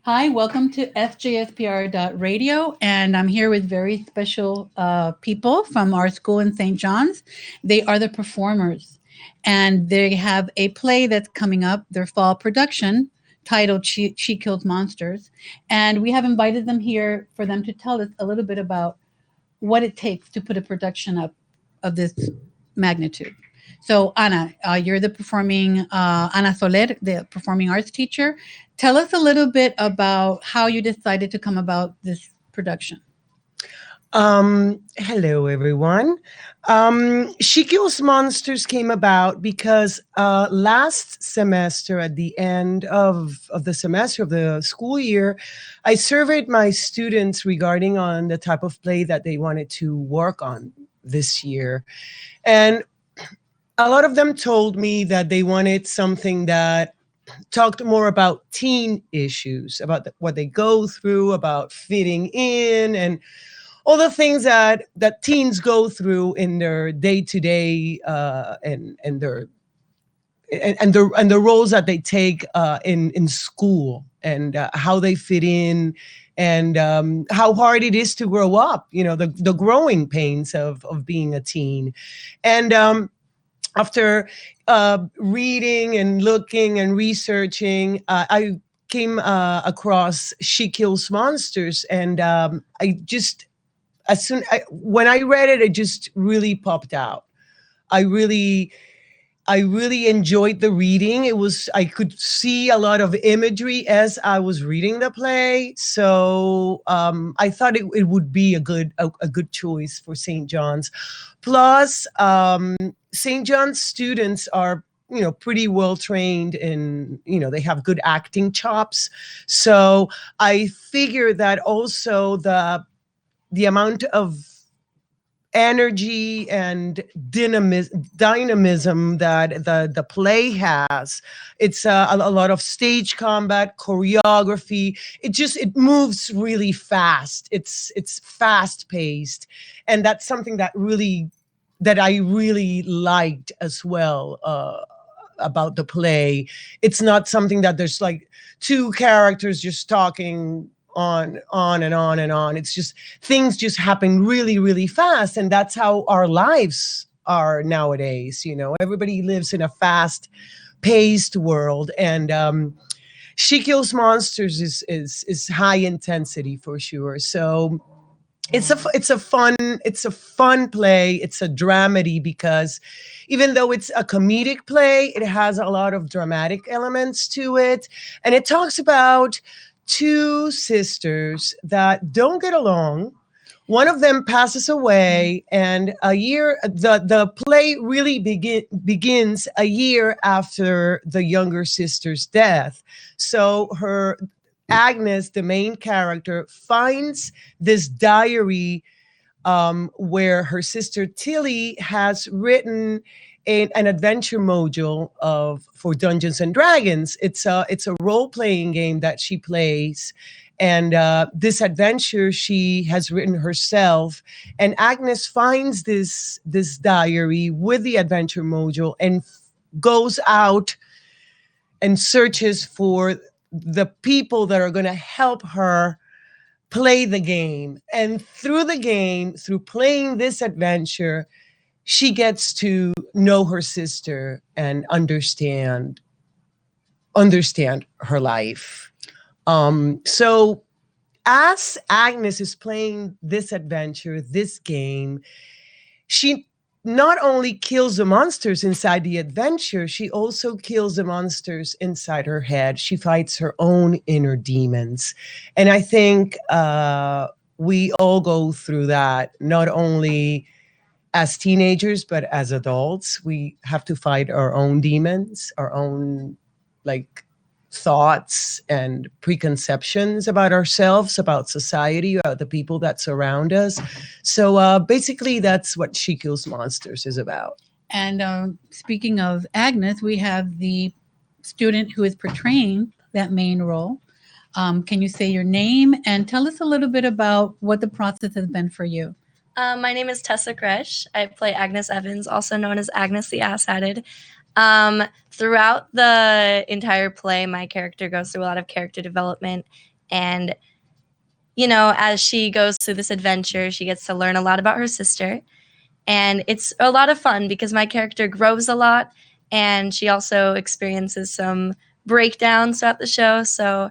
Hi, welcome to FJSPR.radio, and I'm here with very special people from our school in St. John's. They are the performers, and they have a play that's coming up, their fall production titled She Kills Monsters. And we have invited them here for them to tell us a little bit about what it takes to put a production up of this magnitude. So, Ana, you're the Ana Soler, the performing arts teacher. Tell us a little bit about how you decided to come about this production. Hello, everyone. She Kills Monsters came about because last semester, at the end of the semester of the school year, I surveyed my students regarding on the type of play that they wanted to work on this year. And a lot of them told me that they wanted something that talked more about teen issues, about what they go through, about fitting in, and all the things that teens go through in their day to day and their and the roles that they take in school and how they fit in and how hard it is to grow up. You know, the growing pains of being a teen, and after reading and looking and researching, I came across She Kills Monsters, and I just when I read it, it just really popped out. I really I really enjoyed the reading. I could see a lot of imagery as I was reading the play. So I thought it would be a good choice for St. John's. Plus, St. John's students are pretty well trained in, they have good acting chops. So I figure that also the amount of energy and dynamism that the play has. It's a lot of stage combat, choreography. It moves really fast. It's fast paced, and that's something that I really liked as well about the play. It's not something that there's like two characters just talking on and on and on. It's just things just happen really, really fast. And that's how our lives are nowadays. Everybody lives in a fast paced world. And She Kills Monsters is high intensity for sure. So it's a fun play. It's a dramedy because even though it's a comedic play, it has a lot of dramatic elements to it. And it talks about two sisters that don't get along. One of them passes away, and the play really begins a year after the younger sister's death. So Agnes, the main character, finds this diary where her sister Tilly has written an adventure module for Dungeons and Dragons. It's a role playing game that she plays, and this adventure she has written herself. And Agnes finds this diary with the adventure module and goes out and searches for the people that are going to help her play the game. And through the game, through playing this adventure, she gets to know her sister and understand her life. So as Agnes is playing this adventure, this game, she not only kills the monsters inside the adventure, she also kills the monsters inside her head. She fights her own inner demons. And I think we all go through that, not only as teenagers, but as adults. We have to fight our own demons, our own thoughts and preconceptions about ourselves, about society, about the people that surround us. So basically, that's what She Kills Monsters is about. And speaking of Agnes, we have the student who is portraying that main role. Can you say your name and tell us a little bit about what the process has been for you? My name is Tessa Gresh. I play Agnes Evans, also known as Agnes the Ass-Hatted. Throughout the entire play, my character goes through a lot of character development, And, you know, as she goes through this adventure, she gets to learn a lot about her sister. And it's a lot of fun because my character grows a lot, and she also experiences some breakdowns throughout the show. So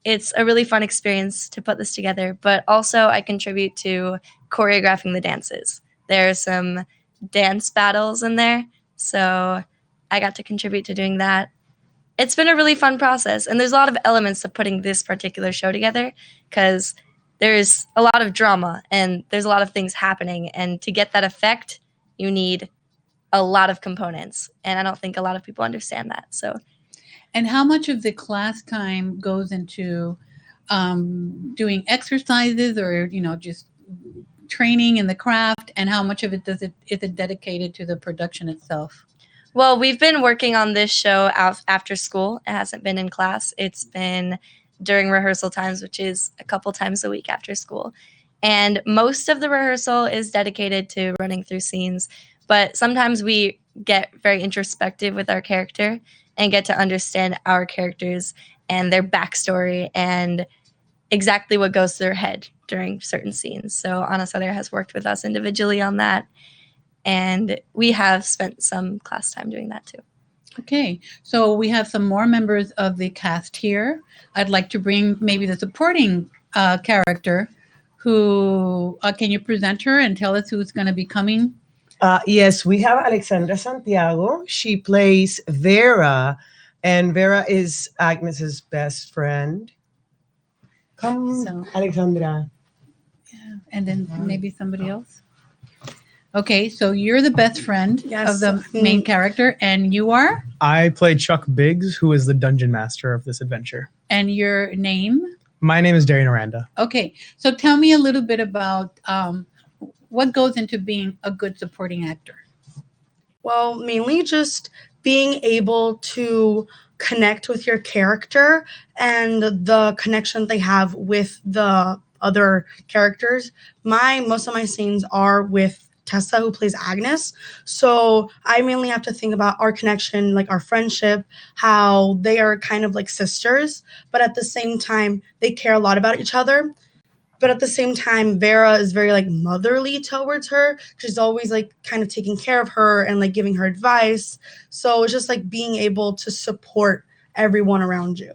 it's a really fun experience to put this together. But also I contribute to choreographing the dances. There are some dance battles in there, so I got to contribute to doing that. It's been a really fun process, and there's a lot of elements to putting this particular show together because there's a lot of drama and there's a lot of things happening, and to get that effect, you need a lot of components, and I don't think a lot of people understand that. So, And how much of the class time goes into doing exercises or, just training in the craft, and how much of it is it dedicated to the production itself? well, we've been working on this show after school. It hasn't been in class. It's been during rehearsal times, which is a couple times a week after school. And most of the rehearsal is dedicated to running through scenes, but sometimes we get very introspective with our character and get to understand our characters and their backstory and exactly what goes through their head during certain scenes. So Anna Sutter has worked with us individually on that, and we have spent some class time doing that too. Okay, so we have some more members of the cast here. I'd like to bring maybe the supporting character who, can you present her and tell us who's going to be coming? Yes, we have Alexandra Santiago. She plays Vera, and Vera is Agnes's best friend. Come, So- Alexandra. Yeah, and then maybe somebody else. Okay, so you're the best friend Yes. of the main character, and you are? I play Chuck Biggs, who is the dungeon master of this adventure. And your name? My name is Darian Aranda. Okay, so tell me a little bit about what goes into being a good supporting actor. Well, mainly just being able to connect with your character and the connection they have with the other characters. Most of my scenes are with Tessa, who plays Agnes. So I mainly have to think about our connection, like our friendship, how they are kind of like sisters, but at the same time, they care a lot about each other. But at the same time, Vera is very like motherly towards her. She's always like kind of taking care of her and like giving her advice. So it's just like being able to support everyone around you.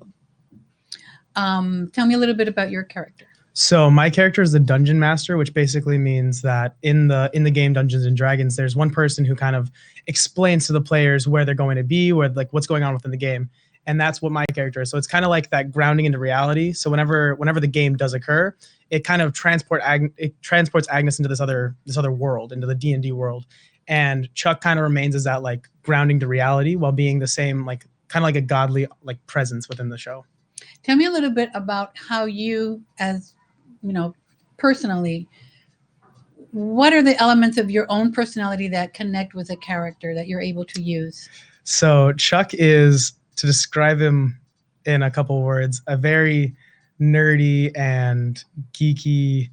Tell me a little bit about your character. So my character is the dungeon master, which basically means that in the game Dungeons and Dragons, there's one person who kind of explains to the players where they're going to be, where like what's going on within the game, and that's what my character is. So it's kind of like that grounding into reality. So whenever the game does occur, it kind of transports Agnes into this other world, into the D&D world, and Chuck kind of remains as that like grounding to reality while being the same like kind of like a godly like presence within the show. Tell me a little bit about how you, as personally, what are the elements of your own personality that connect with a character that you're able to use? So Chuck is, to describe him in a couple words, a very nerdy and geeky,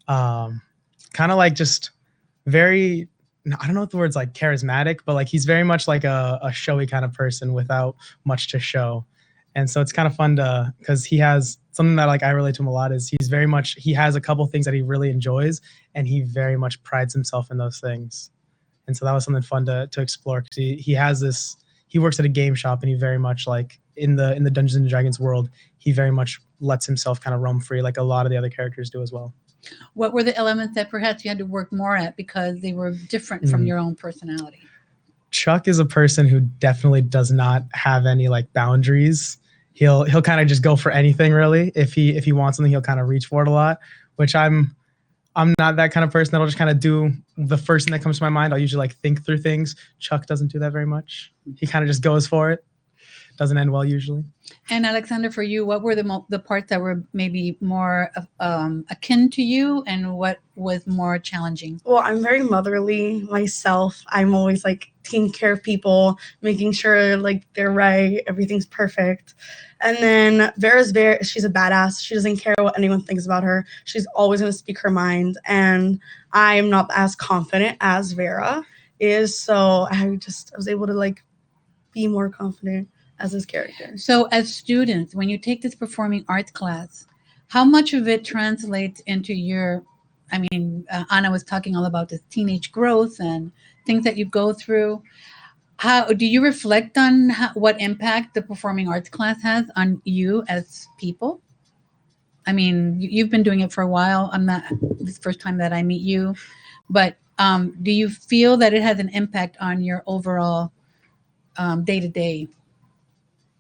kind of like just very, I don't know what the word's like, charismatic, but like he's very much like a showy kind of person without much to show. And so it's kind of fun because he has something that like I relate to him a lot is he has a couple things that he really enjoys, and he very much prides himself in those things. And so that was something fun to explore because he works at a game shop, and he very much like in the Dungeons and Dragons world, he very much lets himself kind of roam free like a lot of the other characters do as well. What were the elements that perhaps you had to work more at because they were different from your own personality? Chuck is a person who definitely does not have any like boundaries. He'll kind of just go for anything really. If he wants something, he'll kind of reach for it a lot, which I'm not that kind of person that'll just kind of do the first thing that comes to my mind. I'll usually like think through things. Chuck doesn't do that very much. He kind of just goes for it. Doesn't end well usually. And Alexander, for you, what were the parts that were maybe more akin to you, and what was more challenging? Well, I'm very motherly myself. I'm always like taking care of people, making sure like they're right, everything's perfect. And then she's a badass. She doesn't care what anyone thinks about her. She's always going to speak her mind. And I'm not as confident as Vera is. So I was able to like be more confident as his character. So as students, when you take this performing arts class, how much of it translates into your, I mean, Anna was talking all about this teenage growth and things that you go through. How do you reflect on what impact the performing arts class has on you as people? I mean, you've been doing it for a while. I'm not, this is the first time that I meet you, but do you feel that it has an impact on your overall day to day?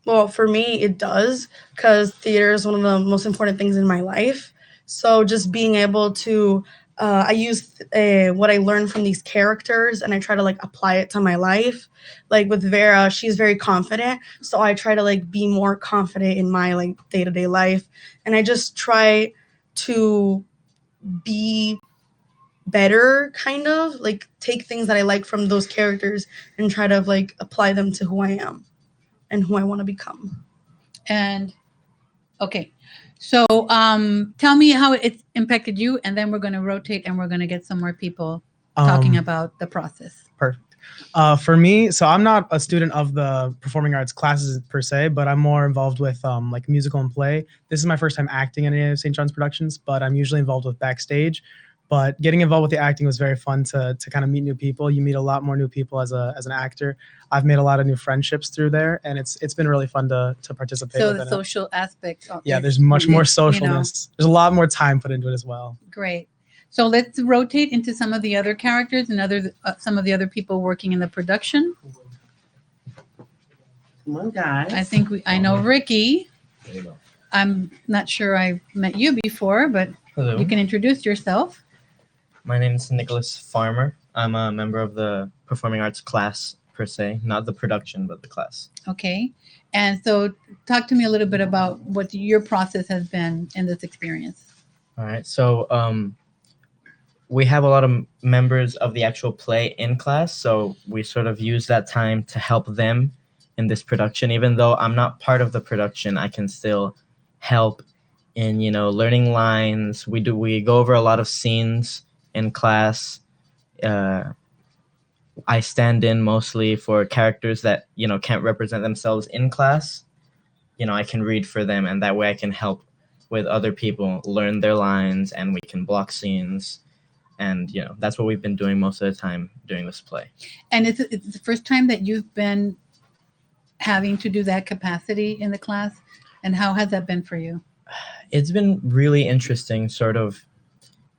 Well, for me, it does, because theater is one of the most important things in my life. So just being able to, I use what I learned from these characters and I try to like apply it to my life. Like with Vera, she's very confident. So I try to like be more confident in my like day-to-day life. And I just try to be better, kind of like take things that I like from those characters and try to like apply them to who I am and who I want to become. And okay, so tell me how it's impacted you, and then we're going to rotate and we're going to get some more people talking about the process. Perfect. For me, so I'm not a student of the performing arts classes per se, but I'm more involved with like musical and play. This is my first time acting in any of St. John's productions, but I'm usually involved with backstage. But getting involved with the acting was very fun to kind of meet new people. You meet a lot more new people as an actor. I've made a lot of new friendships through there, and it's been really fun to participate. So with the it. social aspect. Yeah, there's much more you know. socialness. There's a lot more time put into it as well. Great. So let's rotate into some of the other characters and some of the other people working in the production. Come on, guys. I think I know Ricky. There you go. I'm not sure I met you before, but Hello, you can introduce yourself. my name is Nicholas Farmer. I'm a member of the performing arts class per se, not the production, but the class. Okay. And so talk to me a little bit about what your process has been in this experience. All right, so we have a lot of members of the actual play in class, so we sort of use that time to help them in this production. Even though I'm not part of the production, I can still help in, learning lines. We go over a lot of scenes in class. I stand in mostly for characters that, can't represent themselves in class. I can read for them, and that way I can help with other people learn their lines, and we can block scenes. And, that's what we've been doing most of the time during this play. And it's the first time that you've been having to do that capacity in the class? And how has that been for you? It's been really interesting, sort of,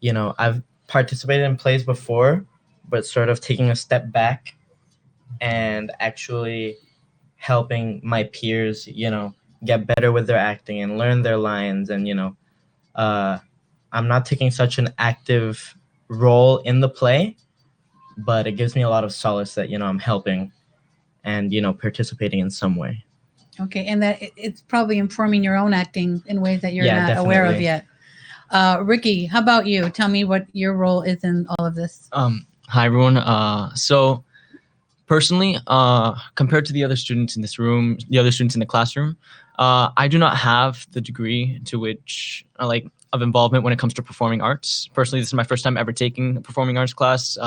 I've participated in plays before, but sort of taking a step back and actually helping my peers, get better with their acting and learn their lines. And, I'm not taking such an active role in the play, but it gives me a lot of solace that, I'm helping and, participating in some way. Okay. And that it's probably informing your own acting in ways that you're Yeah, not aware of definitely. yet. Ricky, how about you? Tell me what your role is in all of this. Hi everyone. So personally, compared to the other students in this room, the other students in the classroom, I do not have the degree to which of involvement when it comes to performing arts. Personally, this is my first time ever taking a performing arts class.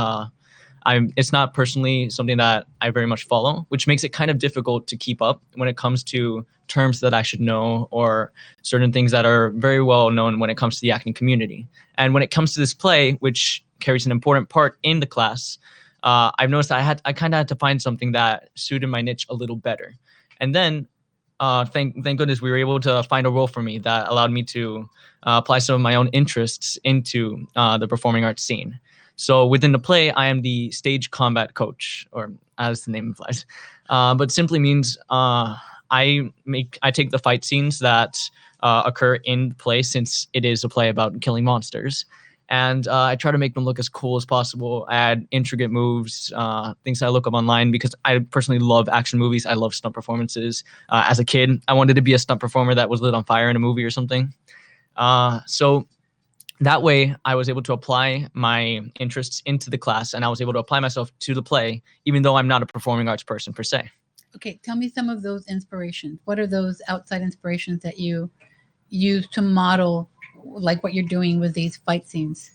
It's not personally something that I very much follow, which makes it kind of difficult to keep up when it comes to terms that I should know or certain things that are very well known when it comes to the acting community. And when it comes to this play, which carries an important part in the class, I've noticed I kind of had to find something that suited my niche a little better. And then thank goodness we were able to find a role for me that allowed me to apply some of my own interests into the performing arts scene. So within the play, I am the stage combat coach, or as the name implies, but simply means I take the fight scenes that occur in the play, since it is a play about killing monsters, and I try to make them look as cool as possible, add intricate moves, things that I look up online, because I personally love action movies. I love stunt performances. As a kid, I wanted to be a stunt performer that was lit on fire in a movie or something. So that way, I was able to apply my interests into the class, and I was able to apply myself to the play, even though I'm not a performing arts person per se. Okay, tell me some of those inspirations. What are those outside inspirations that you use to model like what you're doing with these fight scenes?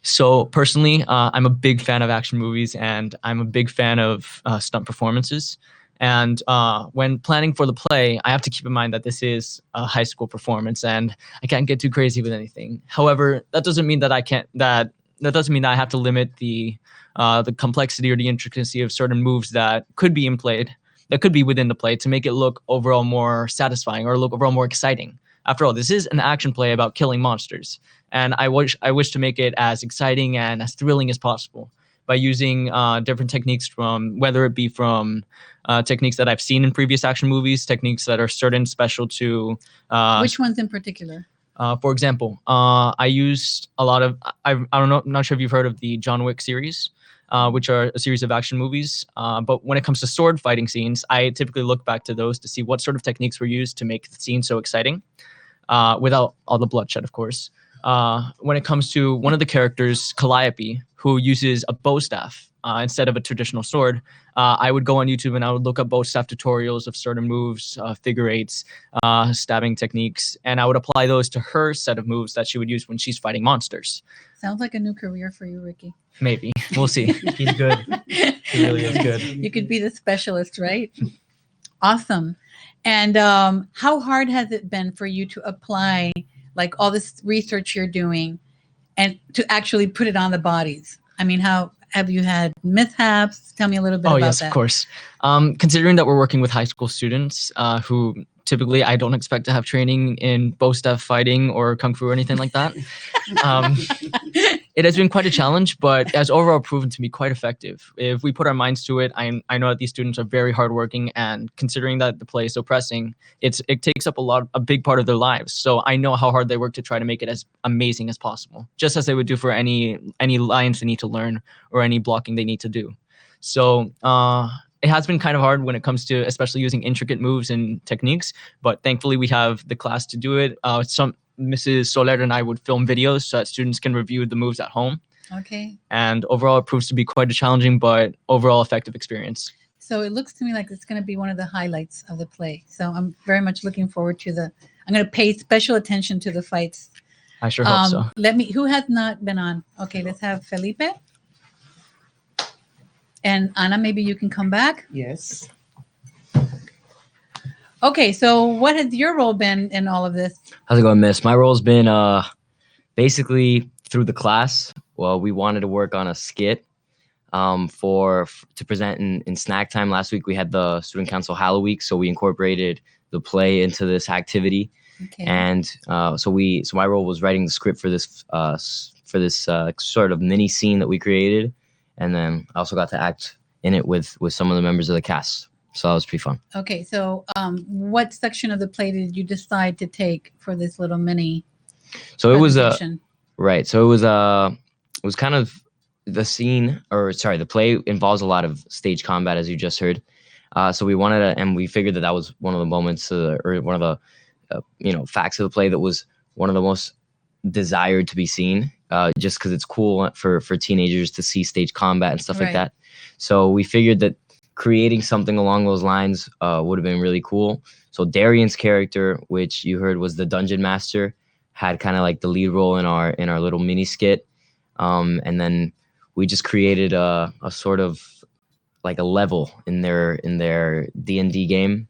So personally, I'm a big fan of action movies, and I'm a big fan of stunt performances. And when planning for the play, I have to keep in mind that this is a high school performance, and I can't get too crazy with anything. However, that doesn't mean that I can't. That doesn't mean that I have to limit the complexity or the intricacy of certain moves that could be that could be within the play, to make it look overall more satisfying or look overall more exciting. After all, this is an action play about killing monsters, and I wish to make it as exciting and as thrilling as possible by using different techniques, from whether it be from techniques that I've seen in previous action movies, techniques that are certain special to. Which ones in particular? For example, I used a lot of. I don't know. I'm not sure if you've heard of the John Wick series, which are a series of action movies. But when it comes to sword fighting scenes, I typically look back to those to see what sort of techniques were used to make the scene so exciting, without all the bloodshed, of course. When it comes to one of the characters, Calliope, who uses a bow staff instead of a traditional sword, I would go on YouTube and I would look up bow staff tutorials of certain moves, figure eights, stabbing techniques, and I would apply those to her set of moves that she would use when she's fighting monsters. Sounds like a new career for you, Ricky. Maybe. We'll see. He's good. He really is good. You could be the specialist, right? Awesome. And how hard has it been for you to apply like all this research you're doing and to actually put it on the bodies? I mean, how have you had mishaps? Tell me a little bit about Yes, that. of course. Considering that we're working with high school students who typically I don't expect to have training in bow staff fighting or kung fu or anything like that, it has been quite a challenge, but it has overall proven to be quite effective. If we put our minds to it, I know that these students are very hardworking, and considering that the play is so pressing, it takes up a big part of their lives. So I know how hard they work to try to make it as amazing as possible, just as they would do for any lines they need to learn or any blocking they need to do. So it has been kind of hard when it comes to especially using intricate moves and techniques, but thankfully we have the class to do it. Mrs. Soler and I would film videos so that students can review the moves at home. Okay. And overall, it proves to be quite a challenging but overall effective experience. So it looks to me like it's going to be one of the highlights of the play. So I'm very much looking forward to I'm going to pay special attention to the fights. I sure hope so. Who has not been on? Okay, let's have Felipe. And Ana, maybe you can come back. Yes. Okay, so what has your role been in all of this? How's it going, Miss? My role's been basically through the class. Well, we wanted to work on a skit to present in snack time. Last week we had the student council Hallow Week, so we incorporated the play into this activity. Okay. And so my role was writing the script for this sort of mini scene that we created, and then I also got to act in it with some of the members of the cast. So that was pretty fun. Okay, so what section of the play did you decide to take for this little mini? So it was presentation? right. So it was kind of the play involves a lot of stage combat, as you just heard. So we wanted to, and we figured that was one of the moments or one of the facts of the play that was one of the most desired to be seen, just because it's cool for teenagers to see stage combat and stuff like that. So we figured that creating something along those lines would have been really cool. So Darian's character, which you heard was the dungeon master, had kind of like the lead role in our little mini skit, and then we just created a sort of like a level in their D&D game,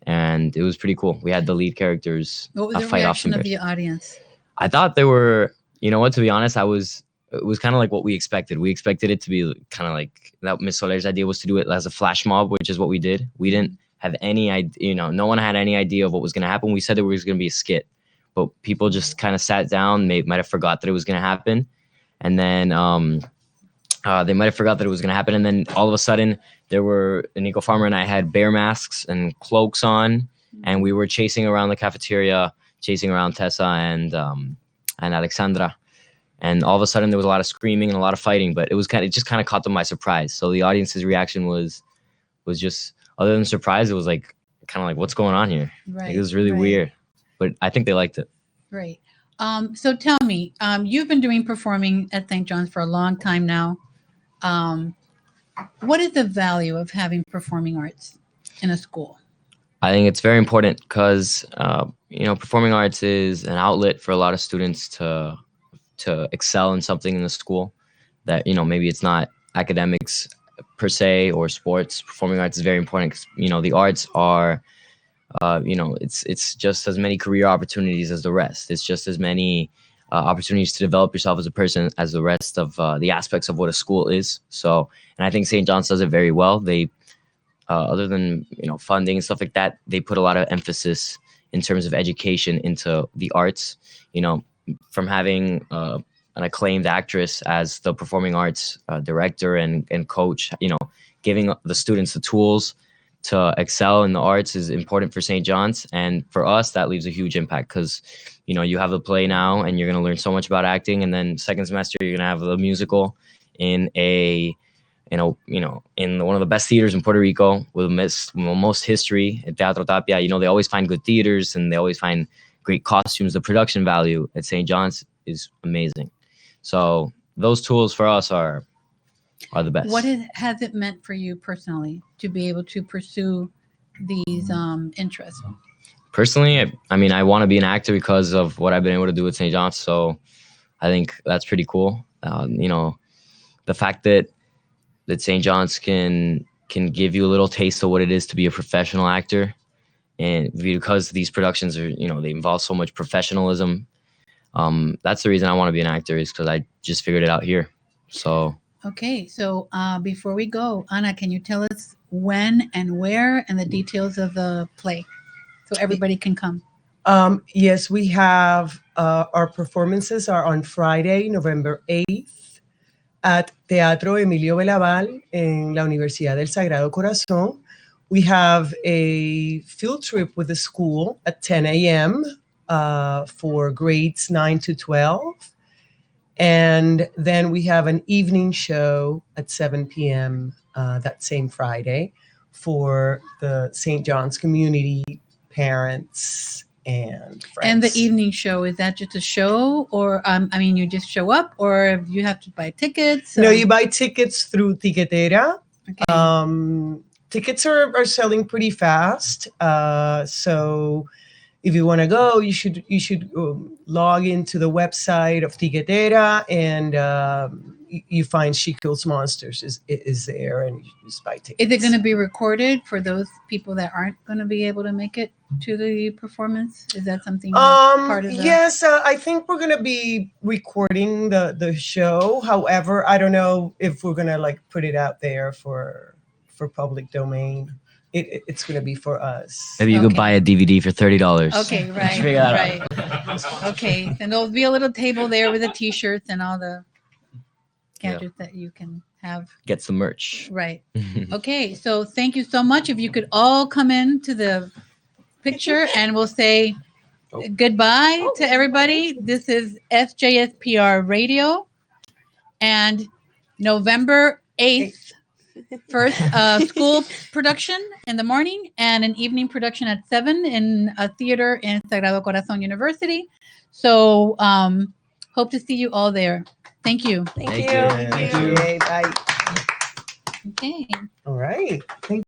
and it was pretty cool. We had the lead characters What was the fight off reaction some of the audience? I thought they were, to be honest, it was kind of like what we expected. We expected it to be kind of like that. Miss Soler's idea was to do it as a flash mob, which is what we did. We didn't have any idea, no one had any idea of what was going to happen. We said it was going to be a skit, but people just kind of sat down. They might have forgot that it was going to happen. And then they might have forgot that it was going to happen. And then all of a sudden Nico Farmer and I had bear masks and cloaks on, and we were chasing around the cafeteria, chasing around Tessa and Alexandra. And all of a sudden there was a lot of screaming and a lot of fighting, but it just kind of caught them by surprise. So the audience's reaction was just, other than surprise, it was like kind of like, what's going on here? Right. Like, it was really weird, but I think they liked it. Right. So tell me, you've been doing performing at St. John's for a long time now. What is the value of having performing arts in a school? I think it's very important because, performing arts is an outlet for a lot of students to excel in something in the school that, maybe it's not academics per se or sports. Performing arts is very important because the arts are, it's just as many career opportunities as the rest. It's just as many opportunities to develop yourself as a person as the rest of the aspects of what a school is. So, and I think St. John's does it very well. They, other than funding and stuff like that, they put a lot of emphasis in terms of education into the arts. From having an acclaimed actress as the performing arts director and coach, giving the students the tools to excel in the arts is important for St. John's. And for us, that leaves a huge impact because, you have the play now and you're going to learn so much about acting. And then second semester, you're going to have the musical in in one of the best theaters in Puerto Rico with most history at Teatro Tapia. They always find good theaters and they always find great costumes. The production value at St. John's is amazing. So those tools for us are the best. What has it meant for you personally to be able to pursue these interests? Personally, I want to be an actor because of what I've been able to do with St. John's. So I think that's pretty cool. The fact that St. John's can give you a little taste of what it is to be a professional actor. And because these productions are, they involve so much professionalism. That's the reason I want to be an actor, is because I just figured it out here. So. Okay, so before we go, Ana, can you tell us when and where and the details of the play so everybody can come? Yes, we have our performances are on Friday, November 8th at Teatro Emilio Belaval en la Universidad del Sagrado Corazón. We have a field trip with the school at 10 a.m. For grades 9 to 12. And then we have an evening show at 7 p.m. That same Friday for the St. John's community, parents, and friends. And the evening show, is that just a show, or you just show up, or you have to buy tickets? No, you buy tickets through Tiquetera. Okay. Tickets are selling pretty fast. So if you want to go, you should log into the website of Tiquetera and you find She Kills Monsters is there, and you just buy tickets. Is it going to be recorded for those people that aren't going to be able to make it to the performance? Is that something part of the... Yes, I think we're going to be recording the show. However, I don't know if we're going to put it out there for public domain. It's going to be for us. Maybe you could buy a DVD for $30. Okay, right. Okay, and there'll be a little table there with the T-shirts and all the gadgets that you can have. Get some merch. Right. Okay, so thank you so much. If you could all come in to the picture and we'll say goodbye to everybody. This is SJSPR Radio, and November 8th. First school production in the morning and an evening production at 7 in a theater in Sagrado Corazon University. So hope to see you all there. Thank you. Thank you. Thank you. Okay, bye. Okay. All right. Thank